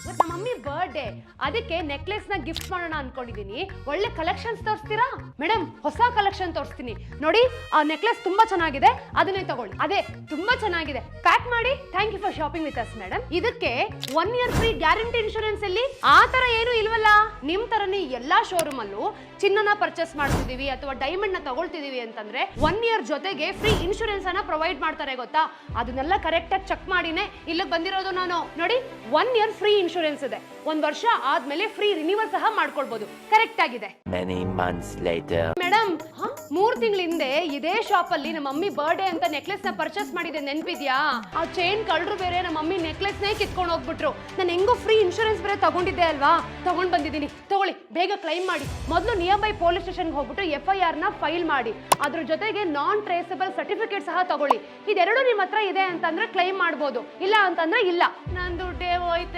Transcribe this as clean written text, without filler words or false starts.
ಇವತ್ತು ನಮ್ಮ mummy birthday, ಅದಕ್ಕೆ ನೆಕ್ಲೆಸ್ ನ ಗಿಫ್ಟ್ ಮಾಡೋಣ ಅನ್ಕೊಂಡಿದೀನಿ. ಒಳ್ಳೆ ಕಲೆಕ್ಷನ್ಸ್ ತೋರಿಸ್ತೀರಾ ಮೇಡಮ್? ಹೊಸ ಕಲೆಕ್ಷನ್ ತೋರಿಸ್ತೀನಿ ನೋಡಿ. ಆ ನೆಕ್ಲೆಸ್ ತುಂಬಾ ಚೆನ್ನಾಗಿದೆ, ಅದನ್ನೇ ತಗೊಳ್ಳಿ. ಅದೇ ತುಂಬಾ ಚೆನ್ನಾಗಿದೆ, ಪ್ಯಾಕ್ ಮಾಡಿ. Thank you for shopping with us madam. ಇದಕ್ಕೆ 1 year ಫ್ರೀ ಗ್ಯಾರಂಟಿ ಇನ್ಶೂರೆನ್ಸ್ ಅಲ್ಲಿ ಆ ತರ ಏನು ಇಲ್ವಲ್ಲ. ನಿಮ್ ತರನೇ ಎಲ್ಲಾ ಶೋರೂಮ್ ಅಲ್ಲೂ ಚಿನ್ನನ ಪರ್ಚೇಸ್ ಮಾಡ್ತಿದೀವಿ ಅಥವಾ ಡೈಮಂಡ್ ನ ತಗೊಳ್ತಿದೀವಿ ಅಂತಂದ್ರೆ 1 year ಜೊತೆಗೆ ಫ್ರೀ ಇನ್ಶೂರೆನ್ಸ್ ಅನ್ನ ಪ್ರೊವೈಡ್ ಮಾಡ್ತಾರೆ ಗೊತ್ತಾ. ಅದನ್ನೆಲ್ಲ ಕರೆಕ್ಟ್ ಆಗಿ ಚೆಕ್ ಮಾಡಿನೇ ಇಲ್ಲಿಗೆ ಬಂದಿರೋದು ನಾನು. ನೋಡಿ 1 year ಫ್ರೀ ಇನ್ಶೂರೆನ್ಸ್ ಇದೆ, 1 ವರ್ಷ ಆದ್ಮೇಲೆ ಫ್ರೀ ರಿನ್ಯೂವಲ್ ಸಹ ಮಾಡ್ಕೊಳ್ಬಹುದು. ಕರೆಕ್ಟ್ ಆಗಿದೆ. ಮೇಡಮ್ 3 ತಿಂಗಳ ಹಿಂದೆ ಇದೇ ಶಾಪ್ ಅಲ್ಲಿ ನಮ್ಮ ಮಮ್ಮಿ ಬರ್ಡೇ ಅಂತ ನೆಕ್ಲೆಸ್ ನ ಪರ್ಚೇಸ್ ಮಾಡಿದೆ, ನೆನ್ಪಿದ್ಯಾ? ಆ ಚೈನ್ ಕಳ್ಳರು ಬೇರೆ ನಮ್ಮ ಮಮ್ಮಿ ನೆಕ್ಲೆಸ್ ನೇ ಕಿತ್ಕೊಂಡು ಹೋಗ್ಬಿಟ್ರು. ನಾನು ಹೆಂಗೋ ಫ್ರೀ ಇನ್ಶೂರೆನ್ಸ್ ಬೇರೆ ತಗೊಂಡಿದ್ದೆ ಅಲ್ವಾ, ತಗೊಂಡ್ ಬಂದಿದ್ದೀನಿ. ತಗೊಳ್ಳಿ, ಬೇಗ ಕ್ಲೈಮ್ ಮಾಡಿ. ಮೊದಲು ನಿಯರ್ ಬೈ ಪೊಲೀಸ್ ಸ್ಟೇಷನ್ಗೆ ಹೋಗ್ಬಿಟ್ಟು FIR ನ ಫೈಲ್ ಮಾಡಿ. ಅದ್ರ ಜೊತೆಗೆ ನಾನ್ ಟ್ರೇಸಬಲ್ ಸರ್ಟಿಫಿಕೇಟ್ ಸಹ ತಗೊಳ್ಳಿ. ಇದೆರಡು ನಿಮ್ಮ ಹತ್ರ ಇದೆ ಅಂತಂದ್ರೆ ಕ್ಲೈಮ್ ಮಾಡ್ಬೋದು, ಇಲ್ಲ ಅಂತಂದ್ರೆ ಇಲ್ಲ. ನನ್ ದುಡ್ಡೇ ಹೋಯ್ತು.